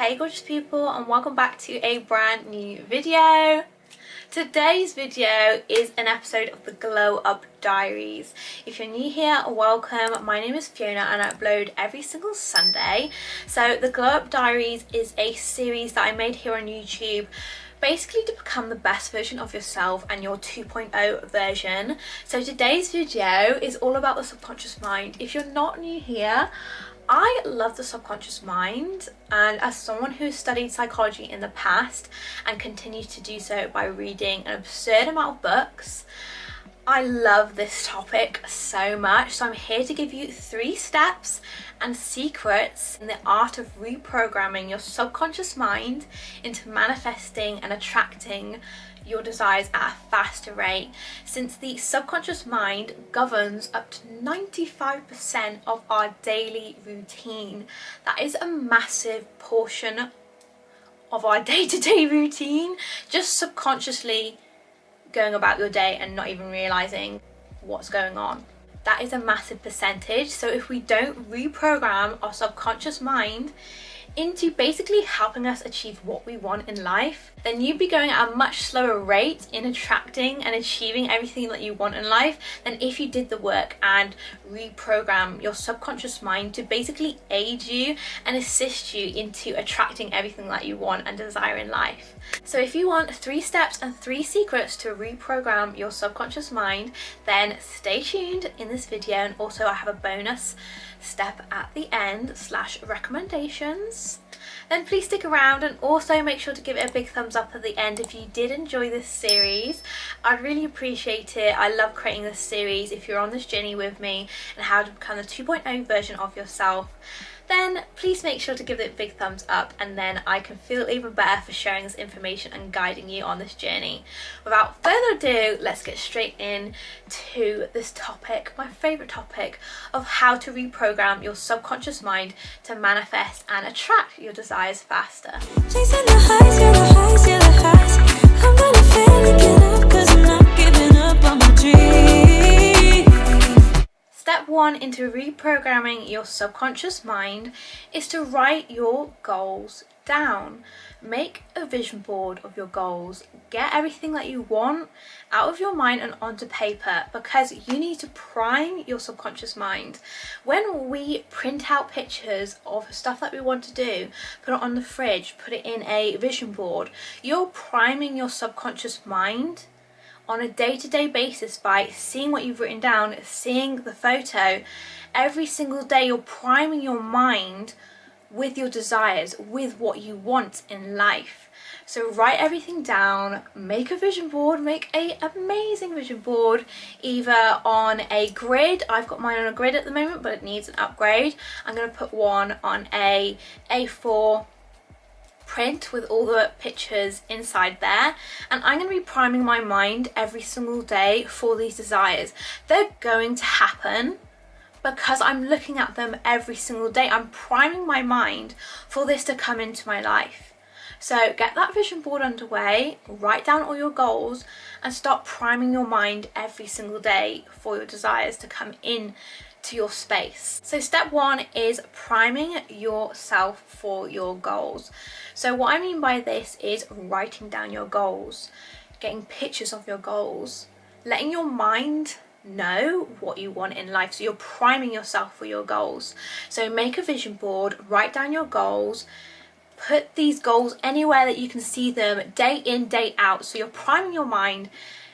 Hey gorgeous people, and welcome back to a brand new video. Today's video is an episode of the Glow Up Diaries. If you're new here, welcome. My name is Fiona and I upload every single Sunday. So the Glow Up Diaries is a series that I made here on YouTube, basically to become the best version of yourself and your 2.0 version. So today's video is all about the subconscious mind. If you're not new here, I love the subconscious mind, and as someone who studied psychology in the past and continues to do so by reading an absurd amount of books, I love this topic so much. So I'm here to give you 3 steps and secrets in the art of reprogramming your subconscious mind into manifesting and attracting your desires at a faster rate, since the subconscious mind governs up to 95% of our daily routine. That is a massive portion of our day-to-day routine, just subconsciously going about your day and not even realizing what's going on. That is a massive percentage. So if we don't reprogram our subconscious mind into basically helping us achieve what we want in life, then you'd be going at a much slower rate in attracting and achieving everything that you want in life than if you did the work and reprogram your subconscious mind to basically aid you and assist you into attracting everything that you want and desire in life. So if you want 3 steps and 3 secrets to reprogram your subconscious mind, then stay tuned in this video. And also I have a bonus step at the end / recommendations. Then please stick around, and also make sure to give it a big thumbs up at the end if you did enjoy this series. I'd really appreciate it. I love creating this series. If you're on this journey with me and how to become the 2.0 version of yourself, then please make sure to give it a big thumbs up, and then I can feel even better for sharing this information and guiding you on this journey. Without further ado, let's get straight in to this topic, my favourite topic of how to reprogram your subconscious mind to manifest and attract your desires faster. Chasing the highs, yeah, the highs, yeah, the highs. I'm gonna fail to get up, 'cause I'm not giving up on my dreams. Step 1 into reprogramming your subconscious mind is to write your goals down. Make a vision board of your goals. Get everything that you want out of your mind and onto paper, because you need to prime your subconscious mind. When we print out pictures of stuff that we want to do, put it on the fridge, put it in a vision board, you're priming your subconscious mind on a day-to-day basis by seeing what you've written down, seeing the photo. Every single day you're priming your mind with your desires, with what you want in life. So write everything down, make a vision board, make a amazing vision board, either on a grid. I've got mine on a grid at the moment, but it needs an upgrade. I'm going to put one on a A4 print with all the pictures inside there, and I'm going to be priming my mind every single day for these desires. They're going to happen because I'm looking at them every single day. I'm priming my mind for this to come into my life. So get that vision board underway, write down all your goals, and start priming your mind every single day for your desires to come in to your space. So step 1 is priming yourself for your goals. So what I mean by this is writing down your goals, getting pictures of your goals, letting your mind know what you want in life. So you're priming yourself for your goals. So make a vision board, write down your goals, put these goals anywhere that you can see them day in, day out. So you're priming your mind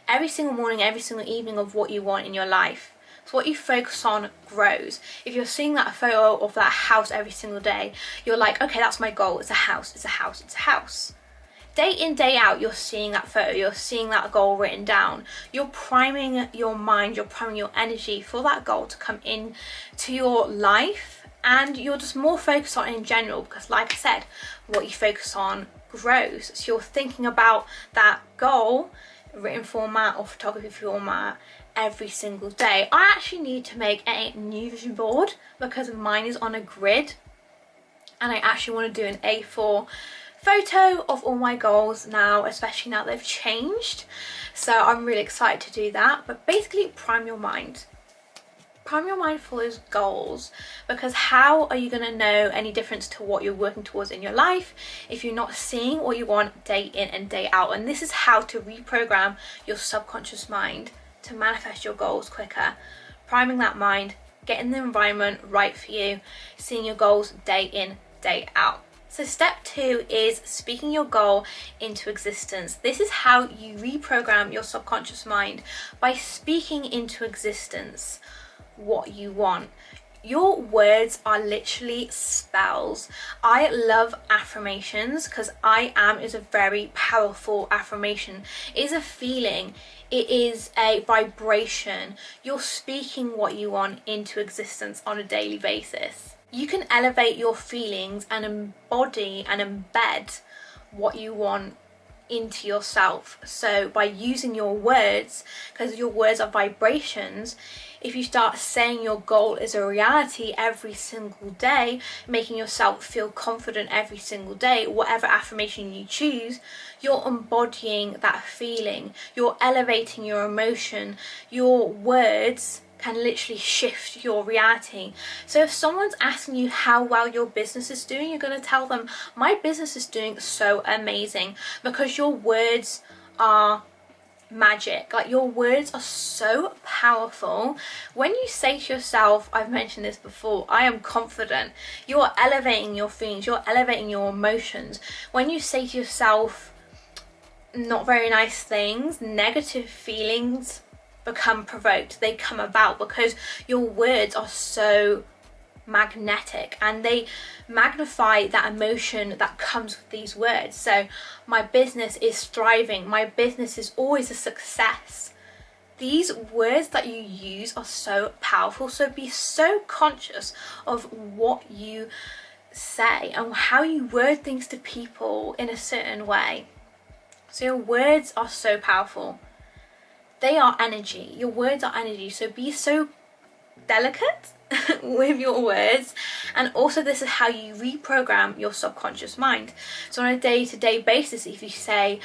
every single morning, every single evening of what you want in your life. So what you focus on grows. If you're seeing that photo of that house every single day, you're like, okay, that's my goal. It's a house, it's a house, it's a house. Day in, day out, you're seeing that photo, you're seeing that goal written down. You're priming your mind, you're priming your energy for that goal to come in to your life, and you're just more focused on it in general, because like I said, what you focus on grows. So you're thinking about that goal, written format or photography format, every single day. I actually need to make a new vision board because mine is on a grid, and I actually want to do an A4 photo of all my goals now, especially now they've changed. So I'm really excited to do that. But basically, prime your mind. prime your mind for those goals, because how are you going to know any difference to what you're working towards in your life if you're not seeing what you want day in and day out? And this is how to reprogram your subconscious mind to manifest your goals quicker. Priming that mind, getting the environment right for you, seeing your goals day in, day out. So step 2 is speaking your goal into existence. This is how you reprogram your subconscious mind, by speaking into existence what you want. Your words are literally spells. I love affirmations because I am is a very powerful affirmation. It is a feeling. It is a vibration. You're speaking what you want into existence on a daily basis. You can elevate your feelings and embody and embed what you want into yourself. So by using your words, because your words are vibrations, if you start saying your goal is a reality every single day, making yourself feel confident every single day, whatever affirmation you choose, you're embodying that feeling, you're elevating your emotion. Your words can literally shift your reality. So if someone's asking you how well your business is doing, you're going to tell them, my business is doing so amazing, because your words are magic. Like, your words are so powerful. When you say to yourself, I've mentioned this before, I am confident, you're elevating your feelings, you're elevating your emotions. When you say to yourself not very nice things, negative feelings become provoked, they come about, because your words are so magnetic and they magnify that emotion that comes with these words. So my business is thriving, my business is always a success. These words that you use are so powerful, so be so conscious of what you say and how you word things to people in a certain way. So your words are so powerful. They are energy. Your words are energy. So be so delicate with your words. And also, this is how you reprogram your subconscious mind. So on a day-to-day basis, if you say,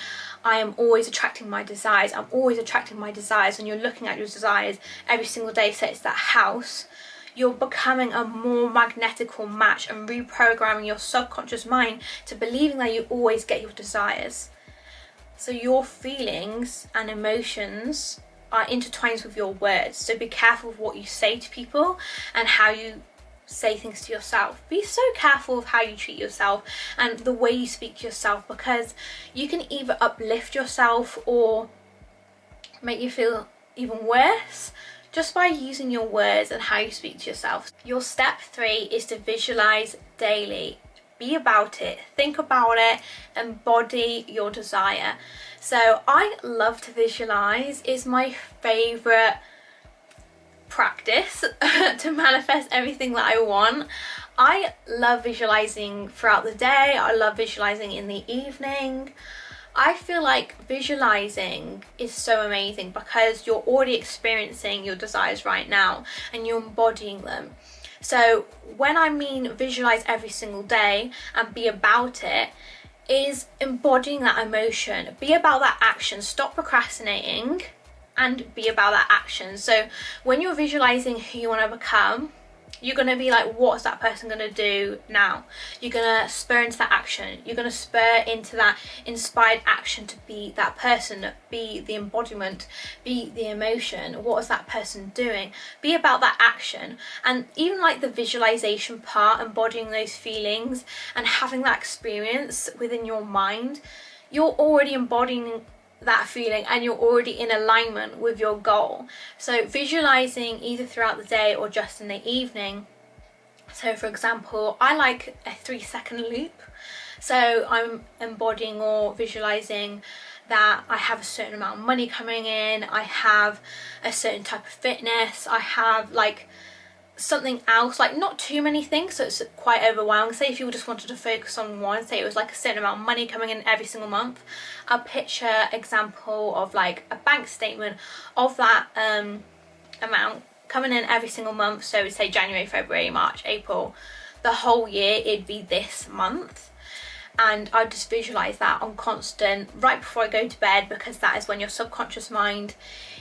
I am always attracting my desires, I'm always attracting my desires, and you're looking at your desires every single day, say it's that house, you're becoming a more magnetical match and reprogramming your subconscious mind to believing that you always get your desires. So your feelings and emotions are intertwined with your words. So be careful of what you say to people and how you say things to yourself. Be so careful of how you treat yourself and the way you speak to yourself, because you can either uplift yourself or make you feel even worse just by using your words and how you speak to yourself. Your step 3 is to visualize daily. Be about it, think about it, embody your desire. So I love to visualize. It's my favorite practice to manifest everything that I want. I love visualizing throughout the day. I love visualizing in the evening. I feel like visualizing is so amazing because you're already experiencing your desires right now and you're embodying them. So when I mean visualize every single day and be about it, is embodying that emotion. Be about that action. Stop procrastinating and be about that action. So when you're visualizing who you want to become, you're going to be like, what's that person going to do now? You're going to spur into that action. You're going to spur into that inspired action to be that person, be the embodiment, be the emotion. What is that person doing? Be about that action. And even like the visualization part, embodying those feelings and having that experience within your mind, you're already embodying that feeling and you're already in alignment with your goal. So visualizing either throughout the day or just in the evening. So for example, I like a 3-second loop. So I'm embodying or visualizing that I have a certain amount of money coming in, I have a certain type of fitness, I have like something else, like not too many things so it's quite overwhelming. Say if you just wanted to focus on one, say it was like a certain amount of money coming in every single month, I'll picture example of like a bank statement of that amount coming in every single month. So say January, February, March, April, the whole year it'd be this month. And I just visualize that on constant right before I go to bed, because that is when your subconscious mind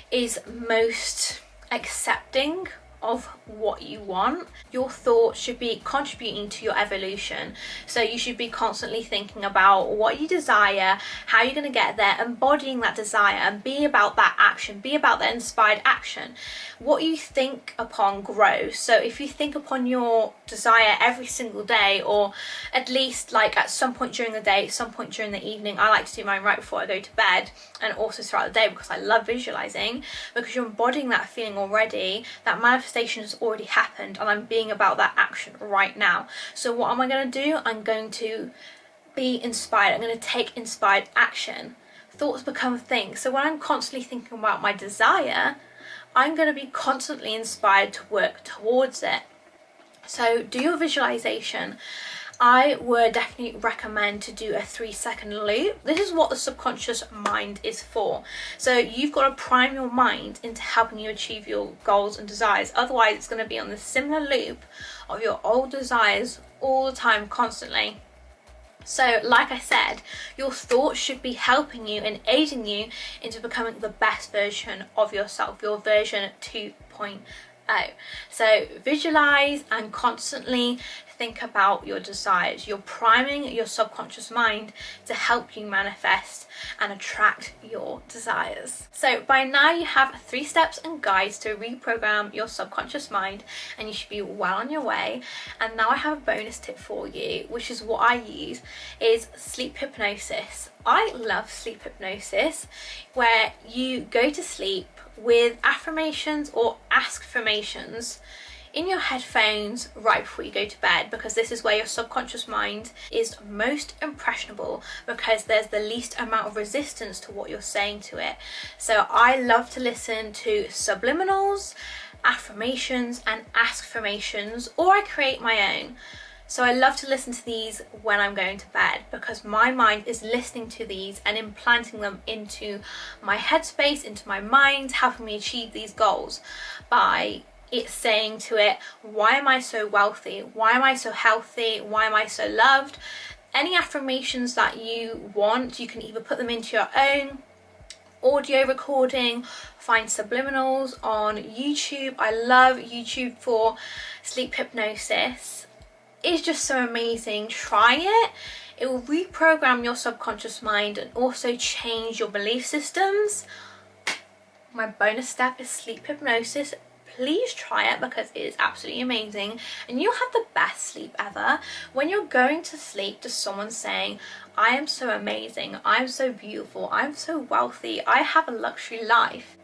is most accepting of what you want. Your thoughts should be contributing to your evolution. So you should be constantly thinking about what you desire, how you're going to get there, embodying that desire, and be about that action, be about that inspired action. What you think upon grows. So if you think upon your desire every single day, or at least like at some point during the day, some point during the evening, I like to do mine right before I go to bed, and also throughout the day because I love visualizing, because you're embodying that feeling already, that manifestation has already happened, and I'm being about that action right now. So what am I going to do? I'm going to be inspired. I'm going to take inspired action. Thoughts become things. So when I'm constantly thinking about my desire, I'm going to be constantly inspired to work towards it. So do your visualization. I would definitely recommend to do a 3-second loop. This is what the subconscious mind is for. So you've got to prime your mind into helping you achieve your goals and desires. Otherwise, it's going to be on this similar loop of your old desires all the time, constantly. So like I said, your thoughts should be helping you and aiding you into becoming the best version of yourself, your version 2.0. So visualize and constantly think about your desires. You're priming your subconscious mind to help you manifest and attract your desires. So by now you have 3 steps and guides to reprogram your subconscious mind, and you should be well on your way. And now I have a bonus tip for you, which is what I use, is sleep hypnosis. I love sleep hypnosis, where you go to sleep with affirmations or askfirmations in your headphones right before you go to bed, because this is where your subconscious mind is most impressionable, because there's the least amount of resistance to what you're saying to it. So I love to listen to subliminals, affirmations and askfirmations, or I create my own. So I love to listen to these when I'm going to bed, because my mind is listening to these and implanting them into my headspace, into my mind, helping me achieve these goals by it's saying to it, why am I so wealthy? Why am I so healthy? Why am I so loved? Any affirmations that you want, you can either put them into your own audio recording, find subliminals on YouTube. I love YouTube for sleep hypnosis. It's just so amazing. Try it. It will reprogram your subconscious mind and also change your belief systems. My bonus step is sleep hypnosis. Please try it, because it is absolutely amazing, and you'll have the best sleep ever. When you're going to sleep to someone saying, I am so amazing, I'm so beautiful, I'm so wealthy, I have a luxury life.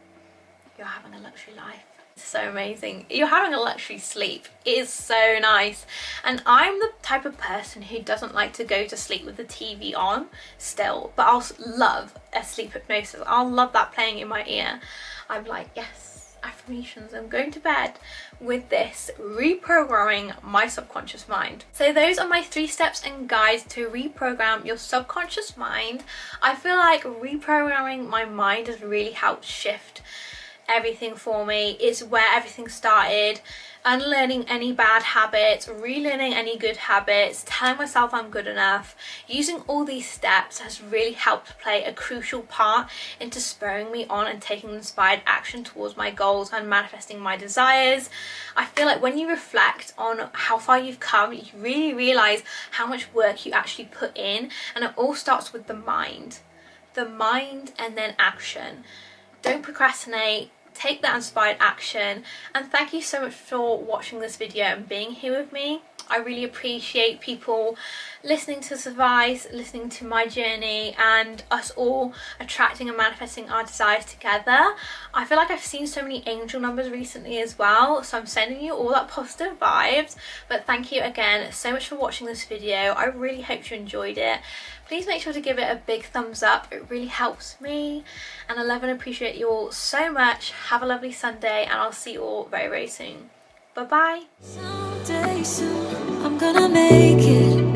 You're having a luxury life. It's so amazing. You're having a luxury sleep. It is so nice. And I'm the type of person who doesn't like to go to sleep with the TV on still, but I'll love a sleep hypnosis. I'll love that playing in my ear. I'm like, yes, affirmations, I'm going to bed with this, reprogramming my subconscious mind. So those are my 3 steps and guides to reprogram your subconscious mind. I feel like reprogramming my mind has really helped shift everything for me. It's where everything started. Unlearning any bad habits, relearning any good habits, telling myself I'm good enough. Using all these steps has really helped play a crucial part into spurring me on and taking inspired action towards my goals and manifesting my desires. I feel like when you reflect on how far you've come, you really realise how much work you actually put in, and it all starts with the mind. The mind and then action. Don't procrastinate. Take that inspired action, and thank you so much for watching this video and being here with me. I really appreciate people listening to this advice, listening to my journey, and us all attracting and manifesting our desires together. I feel like I've seen so many angel numbers recently as well, so I'm sending you all that positive vibes. But thank you again so much for watching this video. I really hope you enjoyed it. Please make sure to give it a big thumbs up. It really helps me, and I love and appreciate you all so much. Have a lovely Sunday, and I'll see you all very, very soon. Bye bye. Someday soon I'm gonna make it.